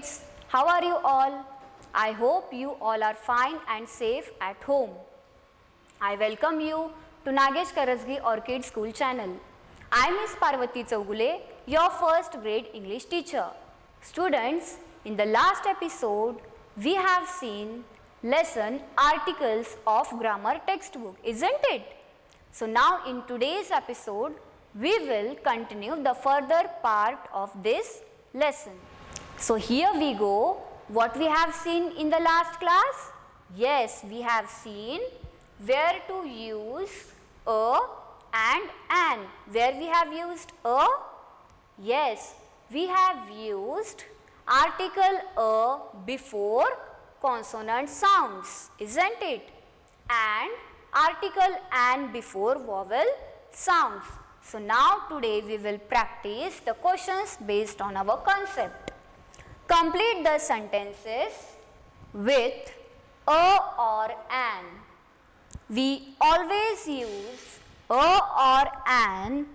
kids, how are you all? I hope you all are fine and safe at home. I welcome you to Nagesh Karasgi Orchid School channel. I am Miss Parvati Chaugule, your first grade English teacher. Students, in the last episode, we have seen lesson articles of grammar textbook, isn't it? So now in today's episode, we will continue the further part of this lesson. So here we go. What we have seen in the last class? Yes, we have seen where to use a and an. Where we have used a? Yes, we have used article a before consonant sounds, isn't it? And article and before vowel sounds. So now today we will practice the questions based on our concept. Complete the sentences with a or an. We always use a or an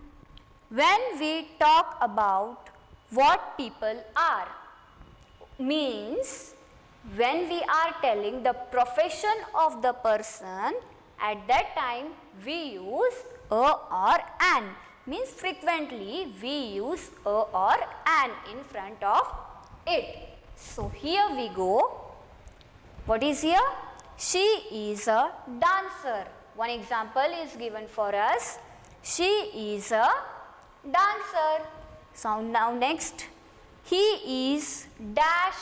when we talk about what people are. Means when we are telling the profession of the person, at that time we use a or an. Means frequently we use a or an in front of it. So here we go. What is here? She is a dancer. One example is given for us. She is a dancer. So now next, he is dash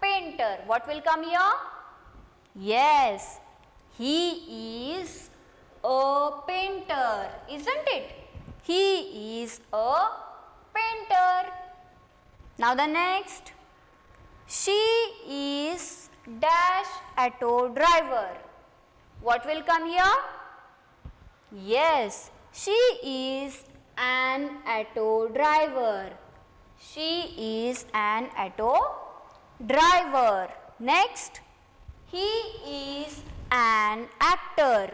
painter. What will come here? Yes, he is a painter, isn't it? He is a painter. Now the next, she is dash auto driver. What will come here? Yes, she is an auto driver. She is an auto driver. Next, he is an actor.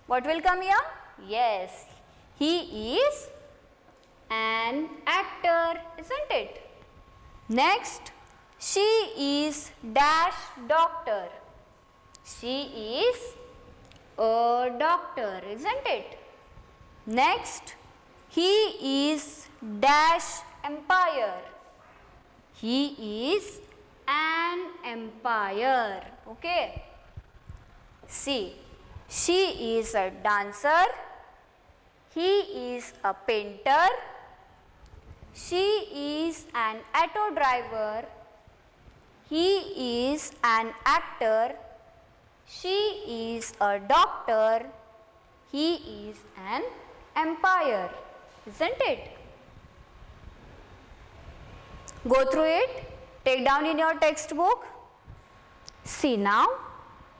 What will come here? Yes, he is an actor, isn't it? Next, she is dash doctor. She is a doctor, isn't it? Next, he is dash empire. He is an empire. Okay. See, she is a dancer. He is a painter. She is an auto driver. He is an actor. She is a doctor. He is an empire, isn't it? Go through it. Take down in your textbook. See now.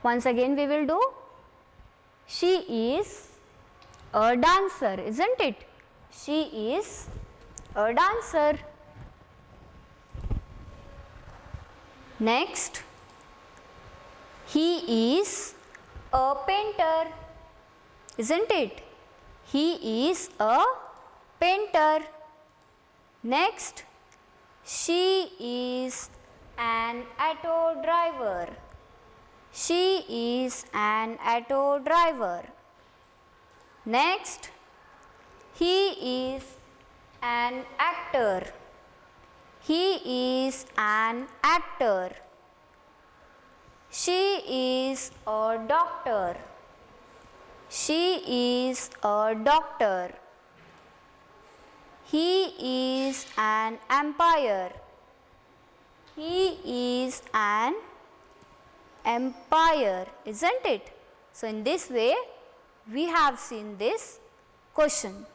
Once again we will do. She is a dancer, isn't it? She is a dancer. Next, he is a painter, isn't it? He is a painter. Next, she is an auto driver. She is an auto driver. Next, he is an actor. He is an actor. She is a doctor. She is a doctor. He is an empire. He is an empire, isn't it? So in this way, we have seen this question.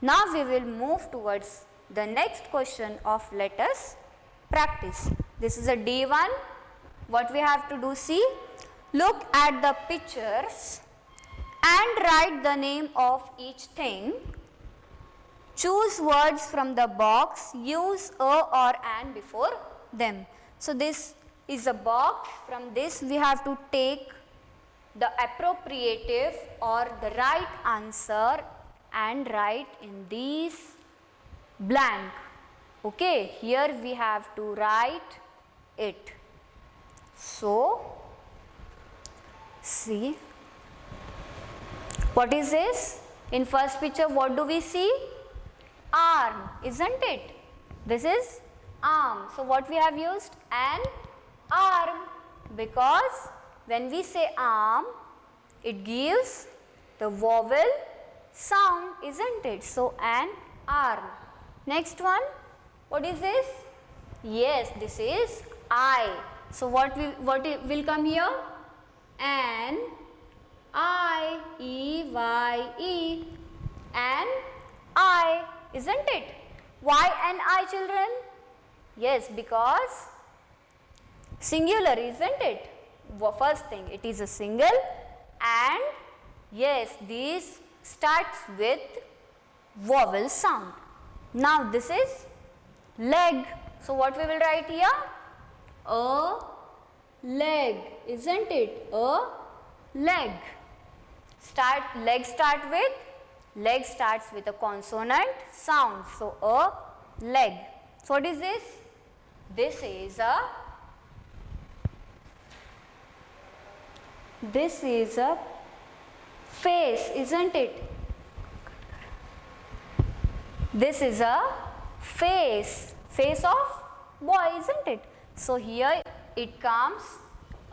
Now we will move towards the next question of let us practice. This is a D1. What we have to do, see, look at the pictures and write the name of each thing. Choose words from the box, use a or an before them. So this is a box. From this we have to take the appropriative or the right answer and write in these blank. Okay, here we have to write it. So, see, what is this? In first picture, what do we see? Arm, isn't it? This is arm. So, what we have used? An arm, because when we say arm, it gives the vowel sound, isn't it? So, an arm. Next one, what is this? Yes, this is eye. So, what will come here? An eye, E-Y-E, an eye, isn't it? Why an eye, children? Yes, because singular, isn't it? First thing, it is a single, and yes, this starts with vowel sound. Now, this is leg. So, what we will write here? A leg, isn't it? A leg. Leg starts with a consonant sound. So, a leg. So, what is this? This is a face, isn't it? This is a face of boy, isn't it? So, here it comes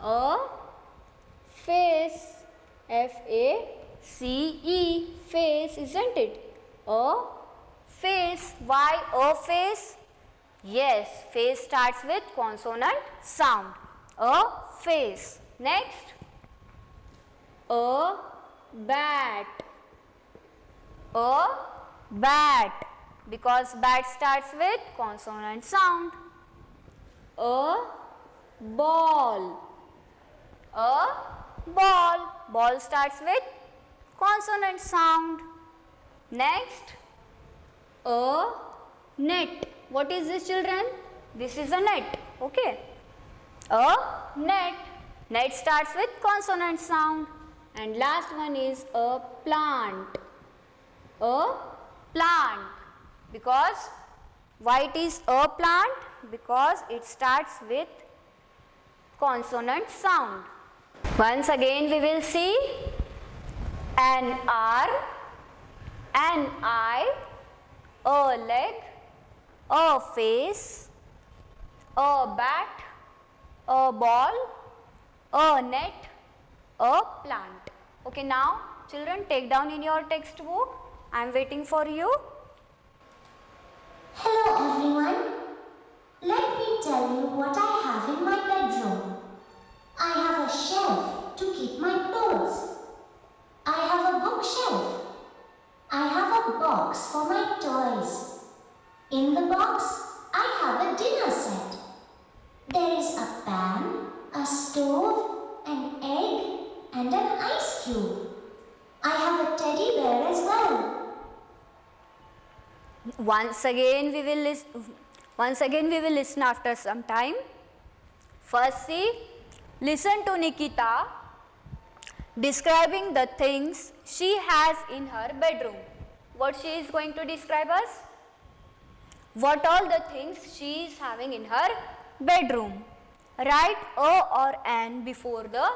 a face, F-A-C-E, face, isn't it? A face. Why a face? Yes, face starts with consonant sound. A face. Next, a bat. A bat, because bat starts with consonant sound. A ball. A ball. Ball starts with consonant sound. Next, a net. What is this, children? This is a net. Okay. A net. Net starts with consonant sound. And last one is a plant. A plant. Because why it is a plant? Because it starts with consonant sound. Once again we will see an arm, an eye, a leg, a face, a bat, a ball, a net, a plant. Okay, now children, take down in your textbook. I am waiting for you. Hello everyone. Let me tell you what I have in my bedroom. I have a shelf to keep my clothes. I have a bookshelf. I have a box for my toys. In the box, I have a dinner set. There is a pan, a stove, an egg, and an ice cube. I have a teddy bear as well. Once again we will listen after some time. First, see, listen to Nikita describing the things she has in her bedroom. What she is going to describe us? What all the things she is having in her bedroom. Write a or an before the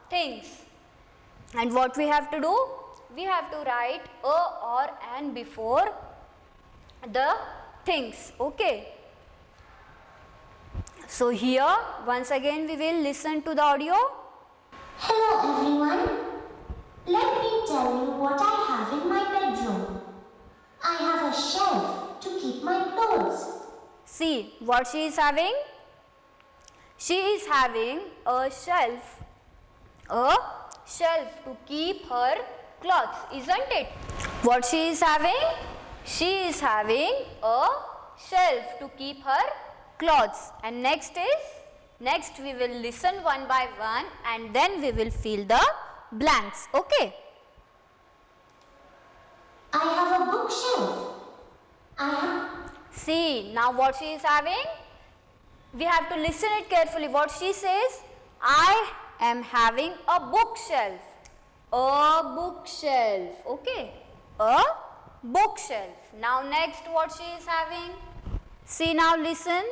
things. And what we have to do? We have to write a or an before the things. Okay. So here once again we will listen to the audio. Hello everyone. Let me tell you what I have in my bedroom. I have a shelf to keep my clothes. See what she is having? She is having a shelf to keep her clothes, isn't it? What she is having? She is having a shelf to keep her clothes. And next we will listen one by one and then we will fill the blanks. Okay. I have a bookshelf. See, now what she is having? We have to listen it carefully. What she says? I am having a bookshelf. A bookshelf. Okay. A bookshelf. Now next what she is having? See now, listen.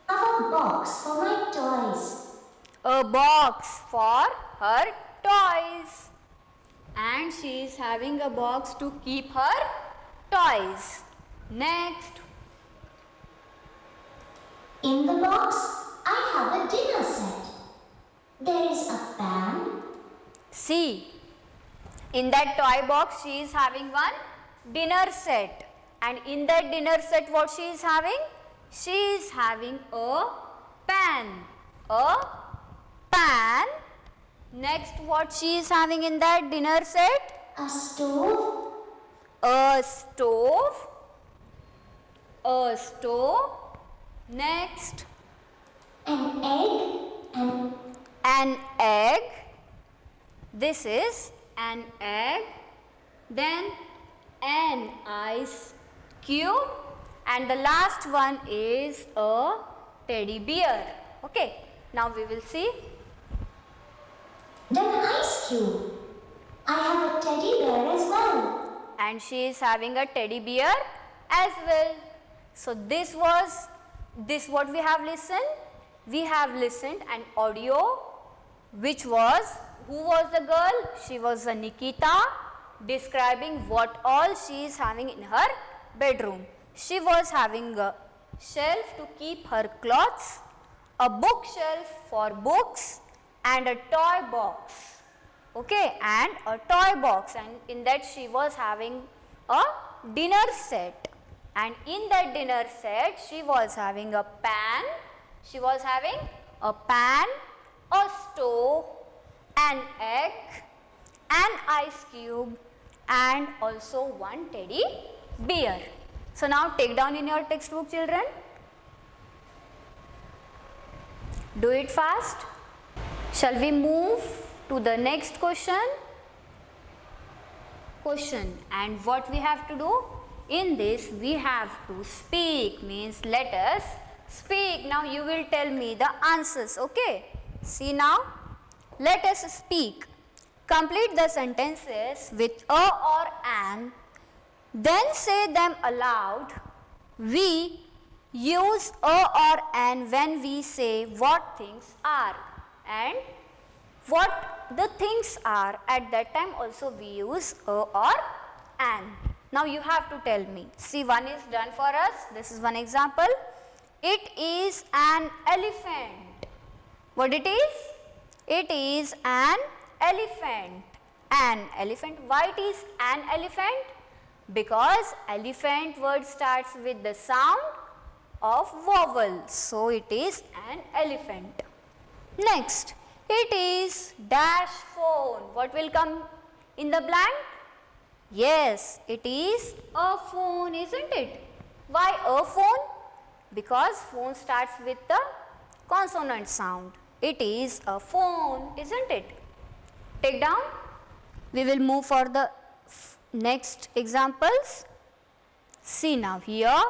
I have a box for my toys. A box for her toys. And she is having a box to keep her toys. Next. In the box, I have a dinner set. There is a pan. See, in that toy box she is having one dinner set. And in that dinner set what she is having? She is having a pan. A pan. Next, what she is having in that dinner set? A stove. A stove. A stove. Next, An egg. an egg. This is an egg. Then an ice cube. And the last one is a teddy bear. Okay, now we will see. Then ice cube. I have a teddy bear as well. And she is having a teddy bear as well. So this what we have listened. We have listened an audio which was, who was the girl? She was a Nikita, describing what all she is having in her bedroom. She was having a shelf to keep her clothes, a bookshelf for books, and a toy box. Okay, and a toy box, and in that she was having a dinner set. And in that dinner set she was having a pan, a stove, an egg, an ice cube, and also one teddy bear. So now take down in your textbook, children. Do it fast. Shall we move to the next question? And what we have to do? In this we have to speak, means let us speak. Now you will tell me the answers, okay? See now, let us speak. Complete the sentences with a or an, then say them aloud. We use a or an when we say what things are and what the things are. At that time also we use a or an. Now you have to tell me. See, one is done for us. This is one example. It is an elephant. What it is? It is an elephant. An elephant. Why it is an elephant? Because elephant word starts with the sound of vowel. So it is an elephant. Next, it is dash phone. What will come in the blank? Yes, it is a phone, isn't it? Why a phone? Because phone starts with the consonant sound. It is a phone, isn't it? Take down. We will move for the next examples. See now here.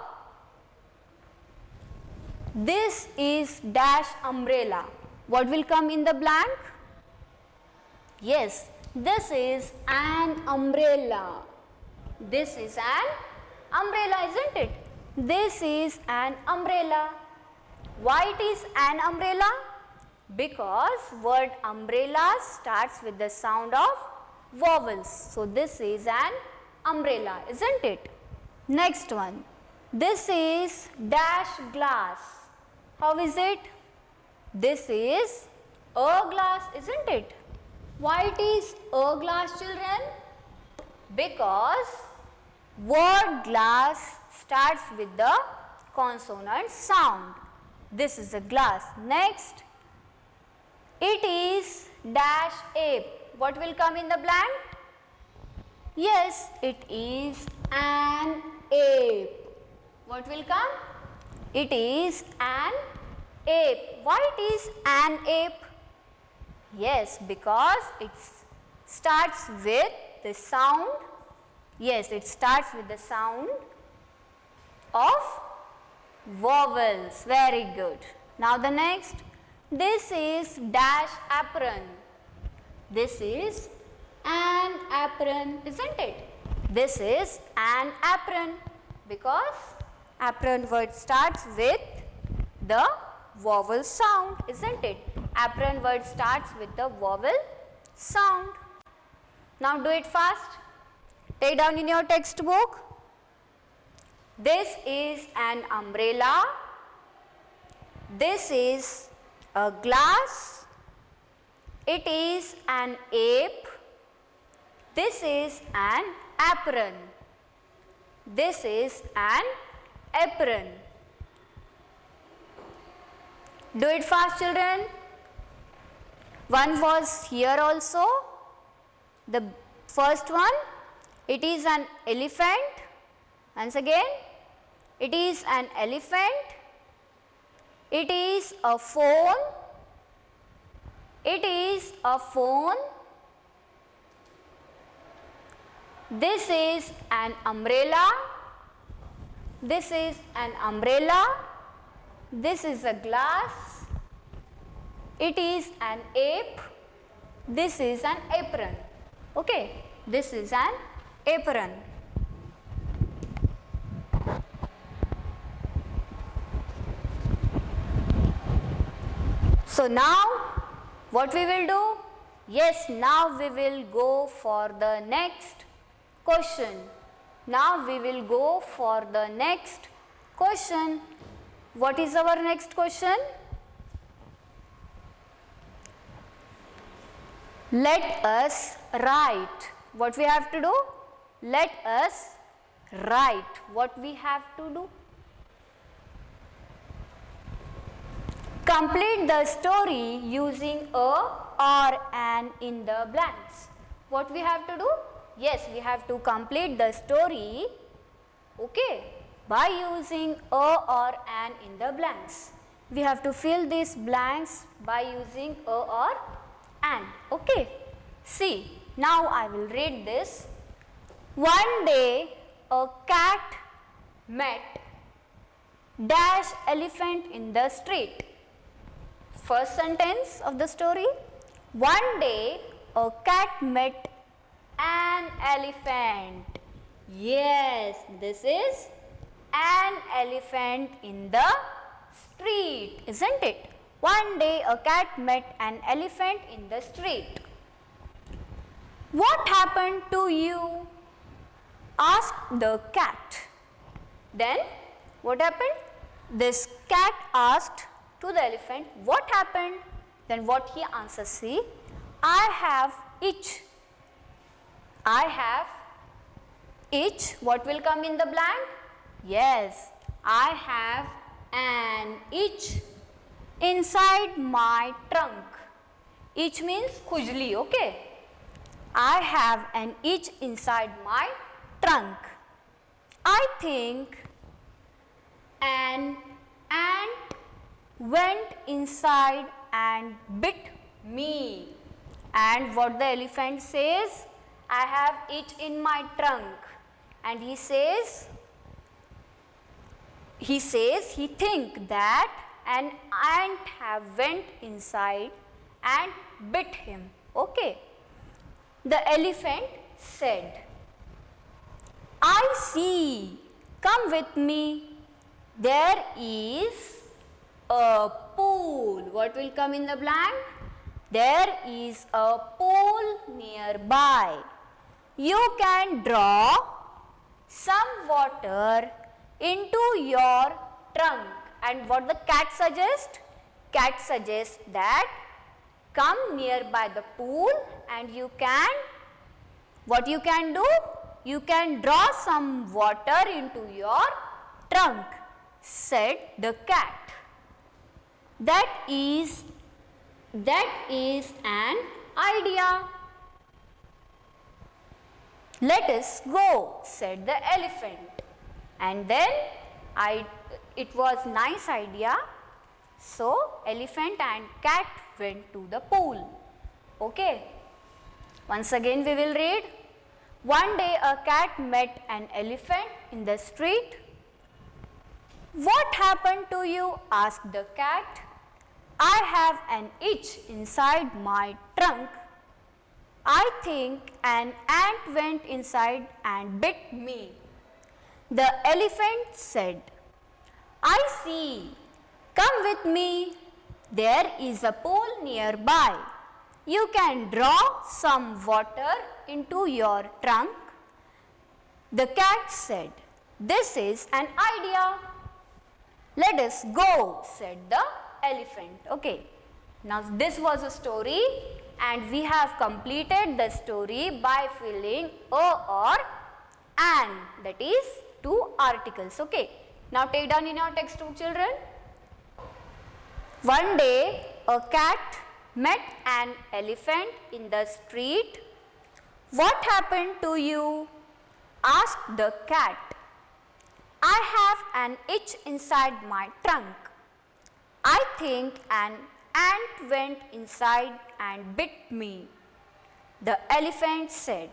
This is dash umbrella. What will come in the blank? Yes, this is an umbrella. This is an umbrella, isn't it? This is an umbrella. Why it is an umbrella? Because word umbrella starts with the sound of vowels. So this is an umbrella, isn't it? Next one. This is dash glass. How is it? This is a glass, isn't it? Why it is a glass, children? Because word glass starts with the consonant sound. This is a glass. Next, it is dash ape. What will come in the blank? Yes, it is an ape. What will come? It is an ape. Why it is an ape? Yes, because it starts with the sound. Yes, it starts with the sound of vowels. Very good. Now the next. This is dash apron. This is an apron, isn't it? This is an apron because apron word starts with the vowel sound, isn't it? Apron word starts with the vowel sound. Now do it fast. Take down in your textbook. This is an umbrella. This is a glass. It is an ape. This is an apron. This is an apron. Do it fast, children. One was here also. The first one, it is an elephant. Once again, it is an elephant. It is a phone. It is a phone. This is an umbrella. This is an umbrella. This is a glass. It is an ape. This is an apron. Okay, this is an apron. So now what we will do? Yes, now we will go for the next question. Now we will go for the next question. What is our next question? Let us write. What we have to do? Let us write. What we have to do? Complete the story using a or an in the blanks. What we have to do? Yes, we have to complete the story, okay, by using a or an in the blanks. We have to fill these blanks by using a or an, okay. See, now I will read this. One day a cat met dash elephant in the street. First sentence of the story. One day a cat met an elephant. Yes, this is an elephant in the street, isn't it? One day a cat met an elephant in the street. What happened to you? Asked the cat. Then what happened? This cat asked to the elephant, what happened? Then what he answers, see, I have itch. I have itch. What will come in the blank? Yes, I have an itch inside my trunk. Itch means khujli, okay. I have an itch inside my trunk. I think an ant went inside and bit me. And what the elephant says? I have itch in my trunk. And he think that an ant have went inside and bit him. Okay. The elephant said, I see, come with me. There is a pool. What will come in the blank? There is a pool nearby. You can draw some water into your trunk. And what the cat suggests? Cat suggests that come nearby the pool and you can, what you can do? You can draw some water into your trunk, said the cat. That is an idea. Let us go, said the elephant. And then it was nice idea. So elephant and cat went to the pool. Okay. Once again we will read. One day a cat met an elephant in the street. What happened to you? Asked the cat. I have an itch inside my trunk. I think an ant went inside and bit me. The elephant said, I see. Come with me. There is a pool nearby. You can draw some water into your trunk. The cat said, "This is an idea." "Let us go," said the elephant. Okay. Now this was a story and we have completed the story by filling a or an, that is two articles. Okay. Now take down in your textbook, children. One day a cat met an elephant in the street. "What happened to you?" asked the cat. "I have an itch inside my trunk. I think an ant went inside and bit me." The elephant said,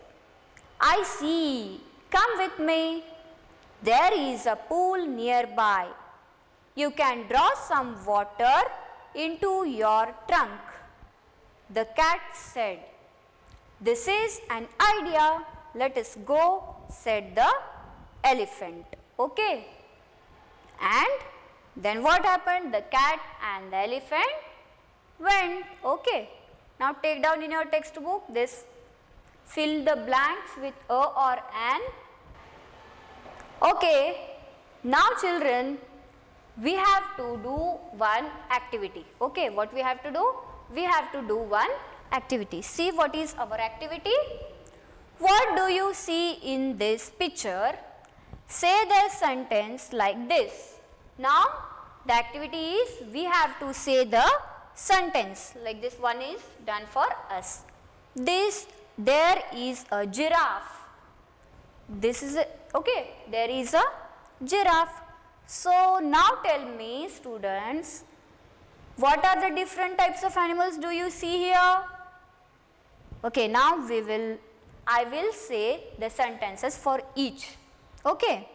"I see. Come with me. There is a pool nearby. You can draw some water into your trunk." The cat said, "This is an idea. Let us go," said the elephant. Okay. And then what happened? The cat and the elephant went. Okay. Now take down in your textbook this, fill the blanks with a or an. Okay. Now children, we have to do one activity. Okay. What we have to do? We have to do one activity. See what is our activity? What do you see in this picture? Say the sentence like this. Now the activity is we have to say the sentence like this. One is done for us. There is a giraffe. This is okay. There is a giraffe. So now tell me, students, what are the different types of animals do you see here? Okay, now I will say the sentences for each. Okay.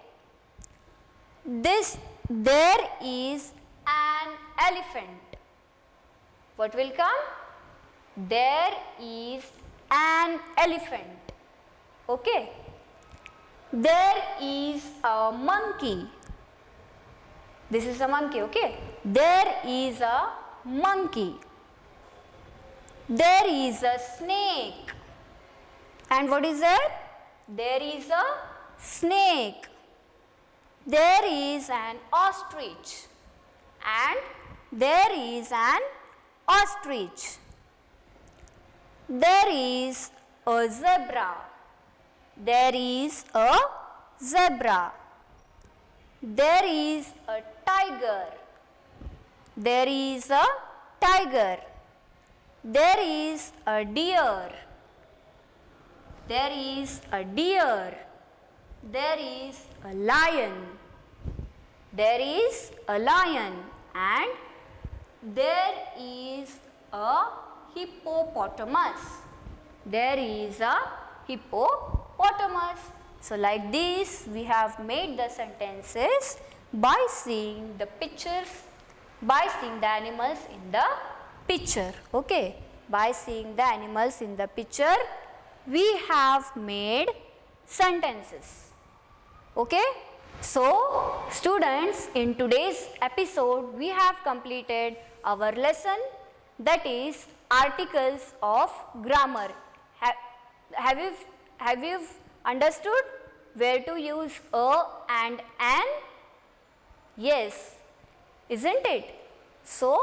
There is an elephant. What will come? There is an elephant. Okay. There is a monkey. This is a monkey. Okay. There is a monkey. There is a snake. And what is there? There is a snake. There is an ostrich. And there is an ostrich. There is a zebra. There is a zebra. There is a tiger. There is a tiger. There is a deer. There is a deer. There is a lion. There is a lion. And there is a hippopotamus. There is a hippopotamus. So like this we have made the sentences by seeing the pictures, by seeing the animals in the picture. Okay. By seeing the animals in the picture we have made sentences. Okay. So students, in today's episode we have completed our lesson, that is articles of grammar. Have you understood where to use a and an? Yes, isn't it? So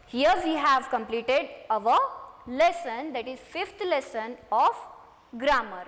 here we have completed our lesson, that is 5th lesson of grammar.